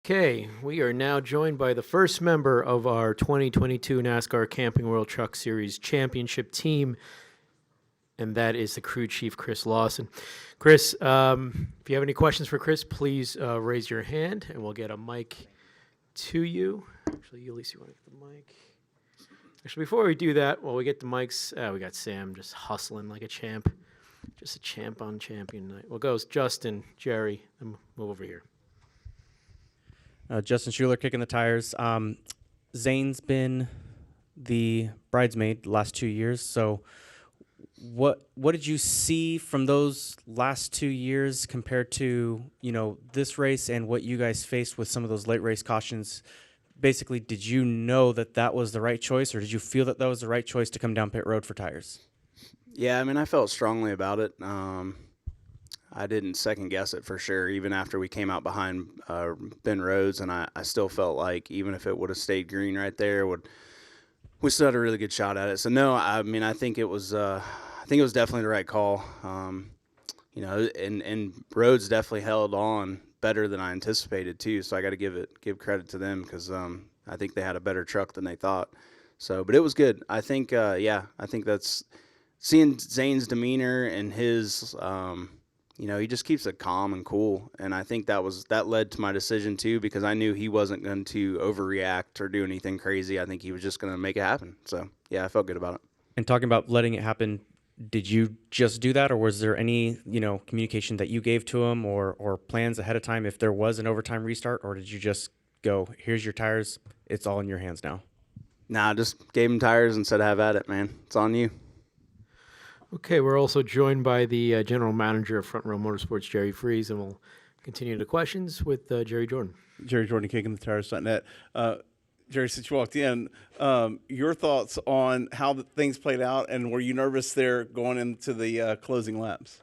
Okay, we are now joined by the first member of our 2022 NASCAR Camping World Truck Series Championship team, and that is the crew chief, Chris Lawson. Chris, if you have any questions for Chris, please raise your hand, and we'll get a mic to you. Actually, at least you want to get the mic. Actually, before we do that, while we get the mics, we got Sam just hustling like a champ. Just a champ on champion night. Well, goes Justin, Jerry, and move over here. Justin Schuler kicking the tires. Zane's been the bridesmaid the last 2 years. So what did you see from those last 2 years compared to, this race and what you guys faced with some of those late race cautions? Basically, did you know that was the right choice, or did you feel that was the right choice to come down pit road for tires? Yeah, I mean, I felt strongly about it. I didn't second guess it for sure, even after we came out behind Ben Rhodes, and I still felt like even if it would have stayed green right there, we still had a really good shot at it. So no, I mean, I think it was definitely the right call. And Rhodes definitely held on better than I anticipated too. So I got to give credit to them because I think they had a better truck than they thought. So, but it was good. I think I think that's seeing Zane's demeanor and his. He just keeps it calm and cool, and I think that led to my decision too, because I knew he wasn't going to overreact or do anything crazy. I think he was just going to make it happen. So yeah, I felt good about it. And talking about letting it happen, did you just do that, or was there any communication that you gave to him or plans ahead of time if there was an overtime restart, or did you just go, here's your tires, it's all in your hands now? Nah, just gave him tires and said, have at it, man. It's on you. Okay, we're also joined by the general manager of Front Row Motorsports, Jerry Freeze, and we'll continue the questions with Jerry Jordan. Jerry Jordan, kicking the tires.net. Jerry, since you walked in, your thoughts on how things played out, and were you nervous there going into the closing laps?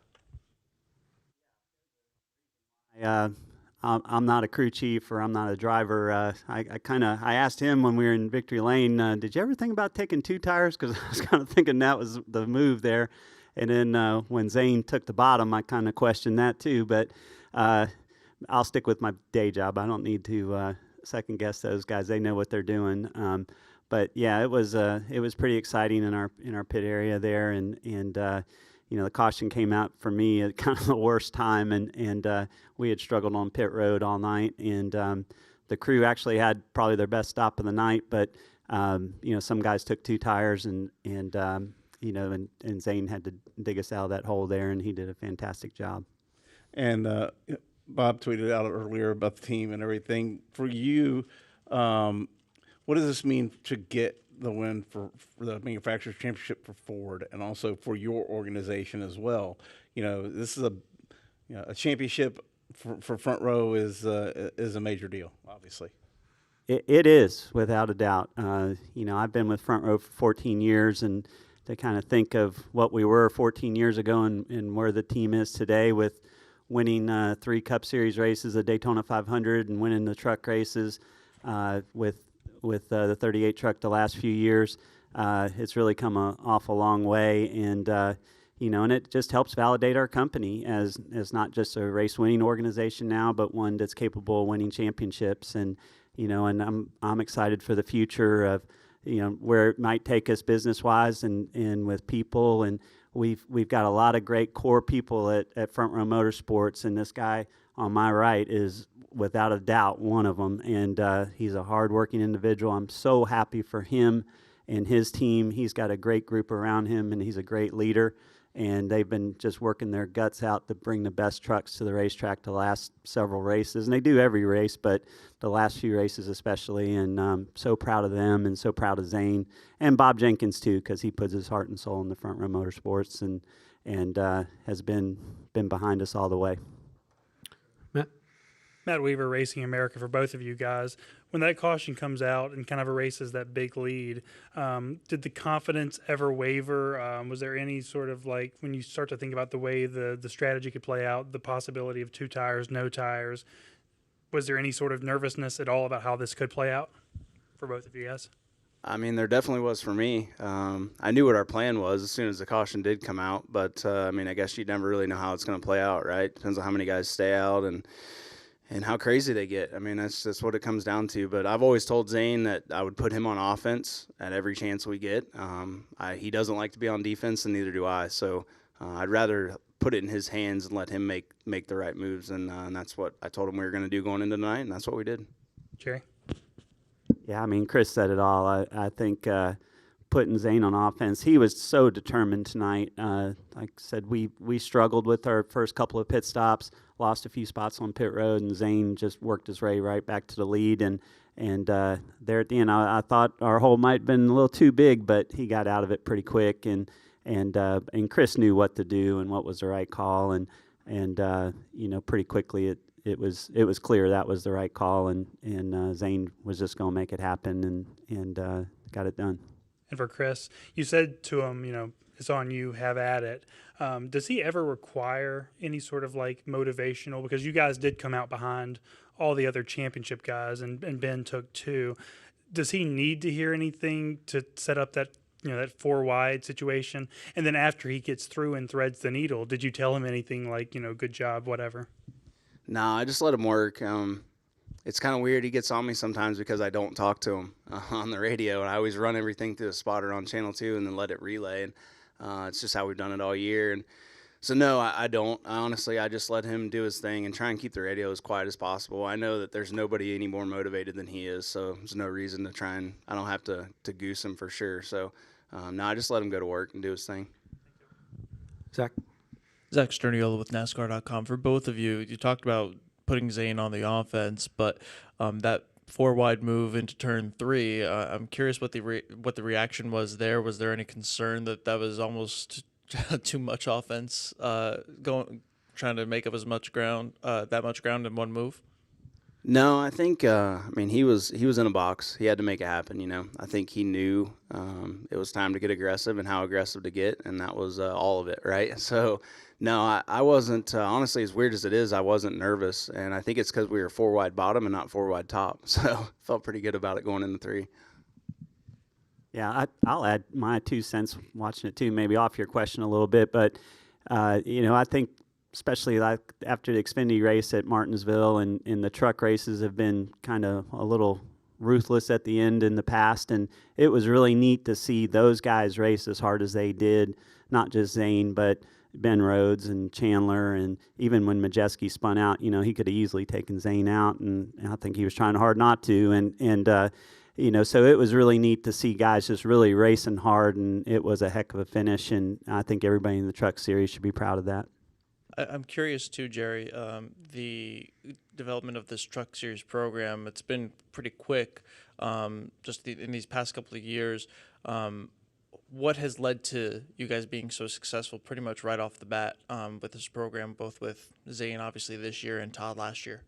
I'm not a crew chief, or I'm not a driver. I asked him when we were in Victory Lane, did you ever think about taking two tires? Because I was kind of thinking that was the move there. And then when Zane took the bottom, I kind of questioned that too. But I'll stick with my day job. I don't need to second guess those guys. They know what they're doing. But yeah, it was pretty exciting in our pit area there, and the caution came out for me at kind of the worst time, and we had struggled on pit road all night, and the crew actually had probably their best stop of the night, but some guys took two tires, and Zane had to dig us out of that hole there, and he did a fantastic job. And Bob tweeted out earlier about the team and everything. For you, what does this mean to get the win for the Manufacturers Championship for Ford, and also for your organization as well? This is a championship for Front Row is a major deal, obviously. It is, without a doubt. I've been with Front Row for 14 years, and to kind of think of what we were 14 years ago and where the team is today, with winning 3 Cup Series races, a Daytona 500, and winning the truck races with the 38 truck the last few years. It's really come an awful long way, and and it just helps validate our company as not just a race winning organization now, but one that's capable of winning championships. And and I'm excited for the future of where it might take us business wise and with people. And we've got a lot of great core people at Front Row Motorsports, and this guy on my right is without a doubt one of them, and he's a hardworking individual. I'm so happy for him and his team. He's got a great group around him, and he's a great leader, and they've been just working their guts out to bring the best trucks to the racetrack the last several races, and they do every race, but the last few races especially. And I'm so proud of them, and so proud of Zane and Bob Jenkins too, because he puts his heart and soul in the Front Row Motorsports and has been behind us all the way. Matt Weaver, Racing America, for both of you guys. When that caution comes out and kind of erases that big lead, did the confidence ever waver? Was there any sort of, like, when you start to think about the way the strategy could play out, the possibility of 2 tires, no tires, was there any sort of nervousness at all about how this could play out for both of you guys? I mean, there definitely was for me. I knew what our plan was as soon as the caution did come out, but I guess you never really know how it's going to play out, right? Depends on how many guys stay out, and and how crazy they get. I mean, that's what it comes down to. But I've always told Zane that I would put him on offense at every chance we get. He doesn't like to be on defense, and neither do I. So I'd rather put it in his hands and let him make the right moves. And that's what I told him we were going to do going into tonight, and that's what we did. Jerry? Yeah, I mean, Chris said it all. I think putting Zane on offense, he was so determined tonight. Like I said, we struggled with our first couple of pit stops, lost a few spots on pit road, and Zane just worked his way right back to the lead. And there at the end, I thought our hole might have been a little too big, but he got out of it pretty quick. And Chris knew what to do and what was the right call. And pretty quickly it was clear that was the right call, and Zane was just going to make it happen and got it done. And for Chris, you said to him, it's on you, have at it. Does he ever require any sort of like motivational? Because you guys did come out behind all the other championship guys, and Ben took 2. Does he need to hear anything to set up that that 4 wide situation? And then after he gets through and threads the needle, did you tell him anything like good job, whatever? No, I just let him work. It's kind of weird. He gets on me sometimes because I don't talk to him on the radio, and I always run everything through a spotter on Channel 2 and then let it relay. And it's just how we've done it all year. And so, no, I don't. Honestly, I just let him do his thing and try and keep the radio as quiet as possible. I know that there's nobody any more motivated than he is, so there's no reason to try and – I don't have to goose him for sure. So, no, I just let him go to work and do his thing. Zach? Zach Sterniola with NASCAR.com. For both of you, you talked about putting Zane on the offense, but that 4 wide move into turn 3, I'm curious what the reaction was there. Was there any concern that was almost too much offense, trying to make up that much ground in one move? No, I think he was in a box. He had to make it happen. I think he knew it was time to get aggressive and how aggressive to get, and that was all of it, right? So, no, I wasn't. Honestly, as weird as it is, I wasn't nervous, and I think it's because we were 4 wide bottom and not 4 wide top. So, felt pretty good about it going into 3. Yeah, I'll add my 2 cents watching it too, maybe off your question a little bit, but I think, especially like after the Xfinity race at Martinsville and the truck races have been kind of a little ruthless at the end in the past, and it was really neat to see those guys race as hard as they did, not just Zane, but Ben Rhodes and Chandler, and even when Majeski spun out, he could have easily taken Zane out, and I think he was trying hard not to, and so it was really neat to see guys just really racing hard, and it was a heck of a finish, and I think everybody in the Truck Series should be proud of that. I'm curious too, Jerry, the development of this Truck Series program, it's been pretty quick in these past couple of years. What has led to you guys being so successful pretty much right off the bat with this program, both with Zane obviously this year and Todd last year?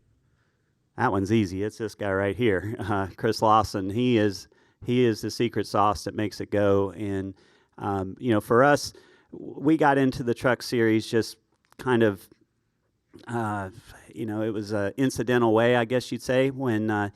That one's easy. It's this guy right here, Chris Lawson. He is the secret sauce that makes it go. And for us, we got into the Truck Series just kind of, it was an incidental way, I guess you'd say, when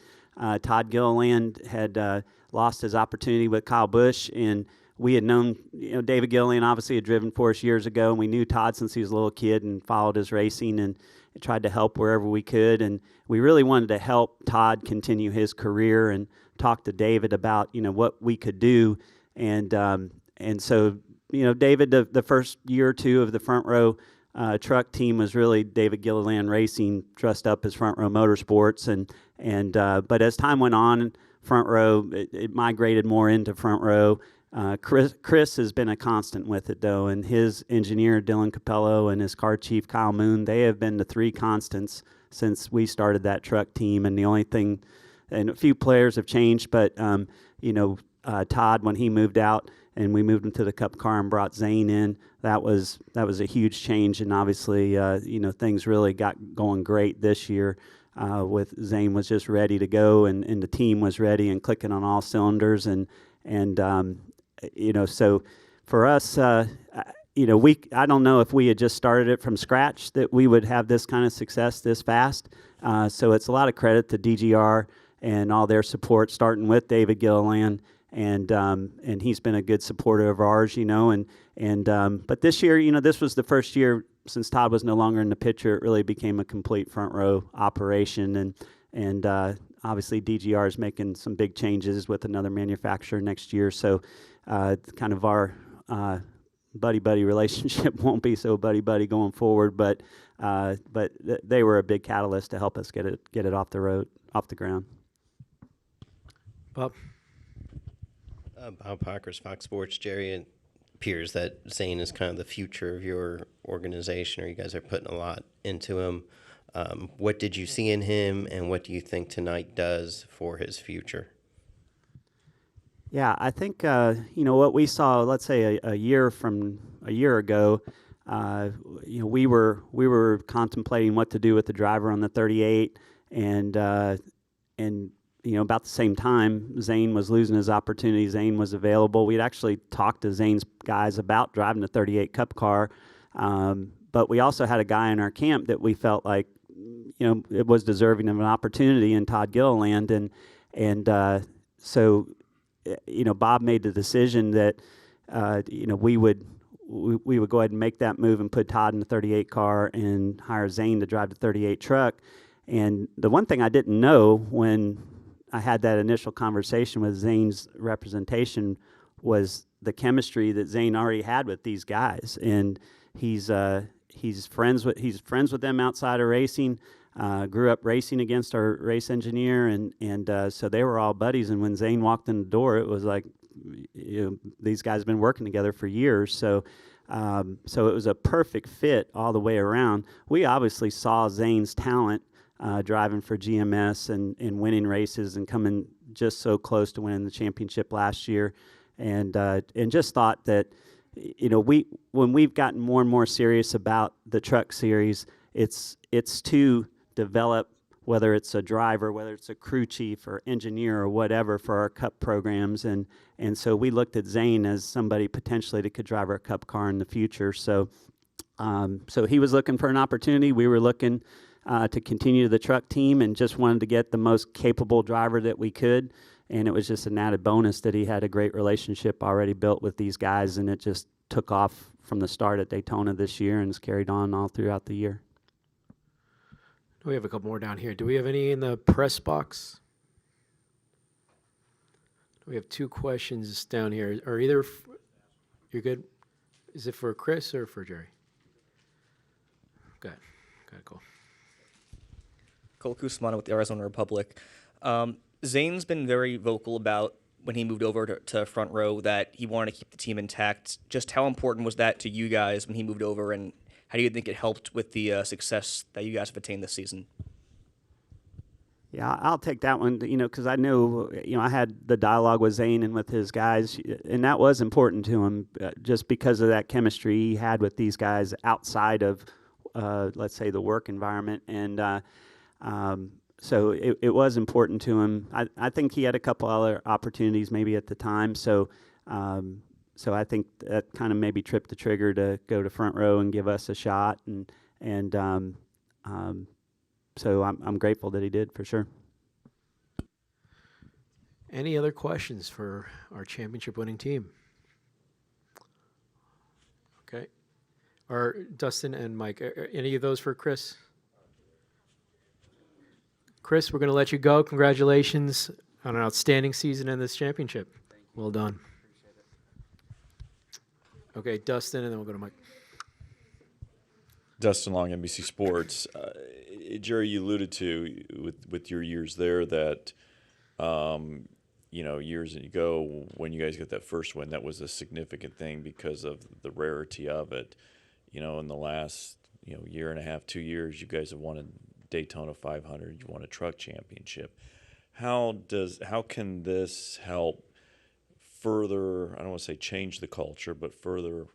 Todd Gilliland had lost his opportunity with Kyle Busch, and we had known, David Gilliland obviously had driven for us years ago, and we knew Todd since he was a little kid and followed his racing and tried to help wherever we could. And we really wanted to help Todd continue his career and talk to David about, what we could do. And so, David, the first year or two of the front row truck team was really David Gilliland Racing dressed up as Front Row Motorsports. But as time went on, front row, it migrated more into front row. Chris has been a constant with it, though, and his engineer, Dylan Capello, and his car chief, Kyle Moon, they have been the 3 constants since we started that truck team. And the only thing, and a few players have changed, but, Todd, when he moved out and we moved him to the Cup car and brought Zane in, that was a huge change. And obviously, things really got going great this year. With Zane was just ready to go, and the team was ready and clicking on all cylinders, so for us, I don't know if we had just started it from scratch that we would have this kind of success this fast. So it's a lot of credit to DGR and all their support, starting with David Gilliland, and he's been a good supporter of ours, but this year, this was the first year since Todd was no longer in the picture, it really became a complete front row operation, and obviously DGR is making some big changes with another manufacturer next year, so kind of our buddy relationship won't be so buddy going forward, but they were a big catalyst to help us get it off the ground. Bob? Bob Parker's Fox Sports. Jerry, it appears that Zane is kind of the future of your organization, or you guys are putting a lot into him. What did you see in him, and what do you think tonight does for his future? Yeah, I think what we saw, let's say a year ago, we were contemplating what to do with the driver on the 38, and about the same time, Zane was losing his opportunity. Zane was available. We'd actually talked to Zane's guys about driving the 38 Cup car, but we also had a guy in our camp that we felt like, it was deserving of an opportunity in Todd Gilliland, and so, Bob made the decision that, we would go ahead and make that move and put Todd in the 38 car and hire Zane to drive the 38 truck. And the one thing I didn't know when I had that initial conversation with Zane's representation was the chemistry that Zane already had with these guys, and he's friends with them outside of racing. Grew up racing against our race engineer, and so they were all buddies. And when Zane walked in the door, it was like, these guys have been working together for years. So it was a perfect fit all the way around. We obviously saw Zane's talent driving for GMS and winning races and coming just so close to winning the championship last year, and just thought that, when we've gotten more and more serious about the truck series, it's to develop, whether it's a driver, whether it's a crew chief or engineer or whatever, for our Cup programs, and so we looked at Zane as somebody potentially that could drive our Cup car in the future. So he was looking for an opportunity. We were looking to continue the truck team, and just wanted to get the most capable driver that we could. And it was just an added bonus that he had a great relationship already built with these guys, and it just took off from the start at Daytona this year and has carried on all throughout the year. We have a couple more down here. Do we have any in the press box? We have two questions down here. Are either you're good? Is it for Chris or for Jerry? Good. Cool. Cole Kusman with the Arizona Republic. Zane's been very vocal about, when he moved over to front row, that he wanted to keep the team intact. Just how important was that to you guys when he moved over, and how do you think it helped with the success that you guys have attained this season? Yeah, I'll take that one, because I know, I had the dialogue with Zane and with his guys, and that was important to him, just because of that chemistry he had with these guys outside of, let's say, the work environment. And so it was important to him. I think he had a couple other opportunities maybe at the time, so I think that kind of maybe tripped the trigger to go to front row and give us a shot, and so I'm grateful that he did, for sure. Any other questions for our championship-winning team? Okay. Are Dustin and Mike, are any of those for Chris? Chris, we're going to let you go. Congratulations on an outstanding season in this championship. Well done. Okay, Dustin, and then we'll go to Mike. Dustin Long, NBC Sports. Jerry, you alluded to with your years there that, years ago when you guys got that first win, that was a significant thing because of the rarity of it. In the last year and a half, 2 years, you guys have won a Daytona 500. You won a truck championship. How can this help further? I don't want to say change the culture, but further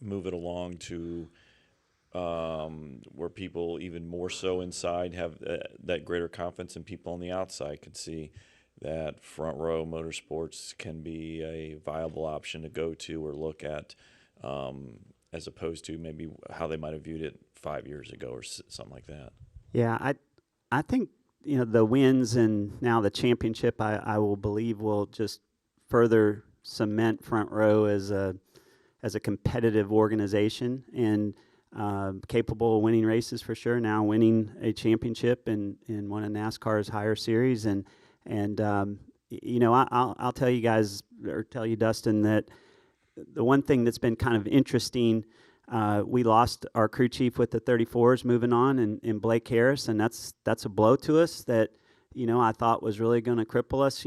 move it along to where people even more so inside have that greater confidence, and people on the outside can see that front row motorsports can be a viable option to go to or look at, as opposed to maybe how they might have viewed it 5 years ago or something like that. Yeah, I think the wins and now the championship, I will believe will just further cement front row as a competitive organization, and capable of winning races for sure. Now winning a championship in one of NASCAR's higher series, and I'll tell you guys, or tell you, Dustin, that the one thing that's been kind of interesting, we lost our crew chief with the 34s moving on, and Blake Harris, and that's a blow to us that I thought was really going to cripple us.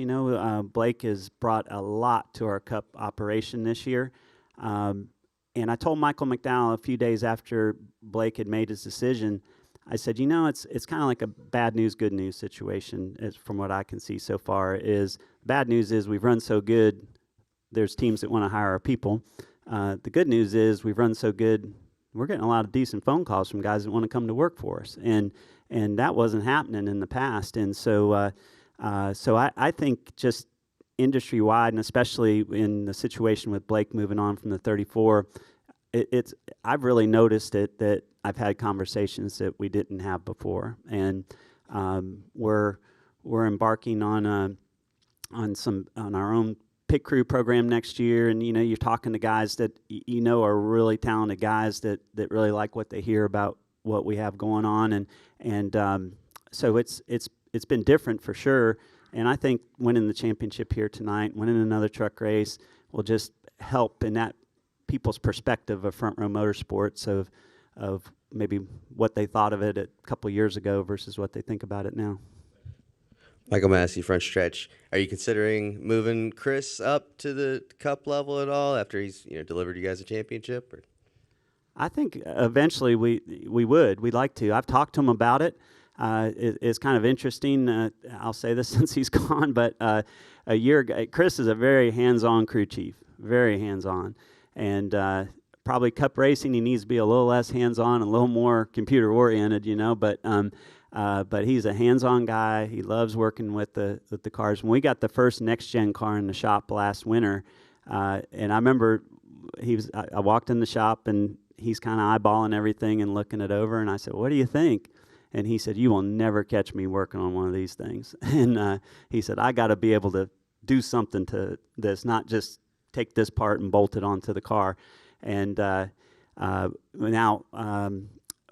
Blake has brought a lot to our Cup operation this year. And I told Michael McDowell a few days after Blake had made his decision, I said, it's kind of like a bad news, good news situation, from what I can see so far. Is bad news is we've run so good, there's teams that want to hire our people. The good news is we've run so good, we're getting a lot of decent phone calls from guys that want to come to work for us, and that wasn't happening in the past. And so I think just industry-wide, and especially in the situation with Blake moving on from the 34, I've really noticed it, that I've had conversations that we didn't have before, and we're embarking on our own pit crew program next year, and you're talking to guys that are really talented guys that really like what they hear about what we have going on, and so it's been different for sure. And I think winning the championship here tonight, winning another truck race, will just help in that people's perspective of Front Row Motorsports, of maybe what they thought of it a couple years ago versus what they think about it now. Michael Massey, front stretch. Are you considering moving Chris up to the Cup level at all after he's delivered you guys a championship? Or? I think eventually we would. We'd like to. I've talked to him about it. It's kind of interesting. I'll say this since he's gone, but a year ago, Chris is a very hands-on crew chief, very hands-on, and probably Cup racing he needs to be a little less hands-on, a little more computer-oriented, but he's a hands-on guy. He loves working with the cars. When we got the first next-gen car in the shop last winter, and I remember I walked in the shop and he's kind of eyeballing everything and looking it over, and I said, "What do you think?" And he said, "You will never catch me working on one of these things." And he said, "I got to be able to do something to this, not just take this part and bolt it onto the car." And now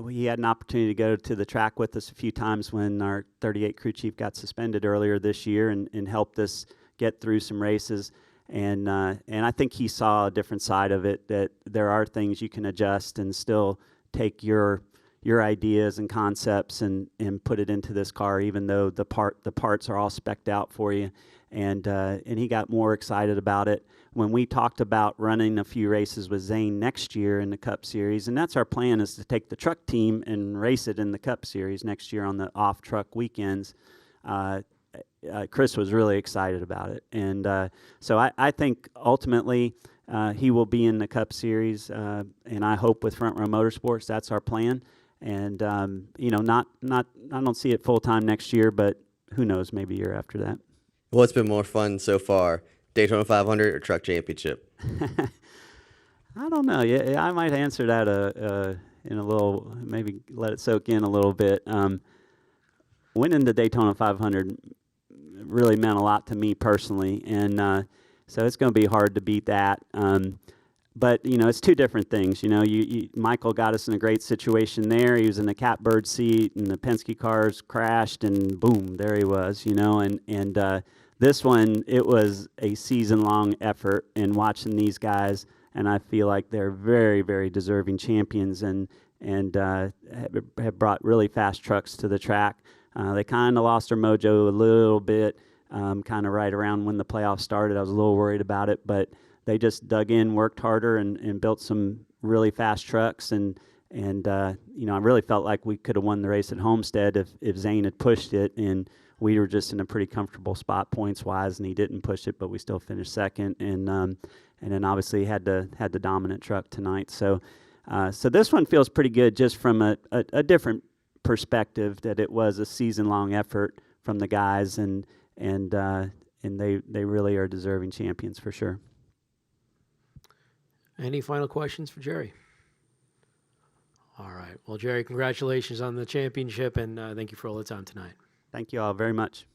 he had an opportunity to go to the track with us a few times when our 38 crew chief got suspended earlier this year, and helped us get through some races. And I think he saw a different side of it, that there are things you can adjust and still take your ideas and concepts and put it into this car, even though the parts are all spec'd out for you. And he got more excited about it when we talked about running a few races with Zane next year in the Cup Series. And that's our plan, is to take the truck team and race it in the Cup Series next year on the off-truck weekends. Chris was really excited about it. And so I think ultimately he will be in the Cup Series, and I hope with Front Row Motorsports, that's our plan. And I don't see it full-time next year, but who knows, maybe a year after that. What's been more fun so far, Daytona 500 or Truck Championship? I don't know. Yeah, I might answer that in a little, maybe let it soak in a little bit. Winning the Daytona 500 really meant a lot to me personally, and so it's going to be hard to beat that. But it's two different things. Michael got us in a great situation there. He was in the catbird seat, and the Penske cars crashed, and boom, there he was. And this one, it was a season-long effort, and watching these guys, and I feel like they're very, very deserving champions, and have brought really fast trucks to the track. They kind of lost their mojo a little bit, kind of right around when the playoffs started. I was a little worried about it, but they just dug in, worked harder, and built some really fast trucks. And I really felt like we could have won the race at Homestead if Zane had pushed it, and we were just in a pretty comfortable spot points-wise, and he didn't push it, but we still finished second. And then obviously had the dominant truck tonight. So this one feels pretty good, just from a different perspective, that it was a season-long effort from the guys, and they really are deserving champions for sure. Any final questions for Jerry? All right. Well, Jerry, congratulations on the championship, and thank you for all the time tonight. Thank you all very much.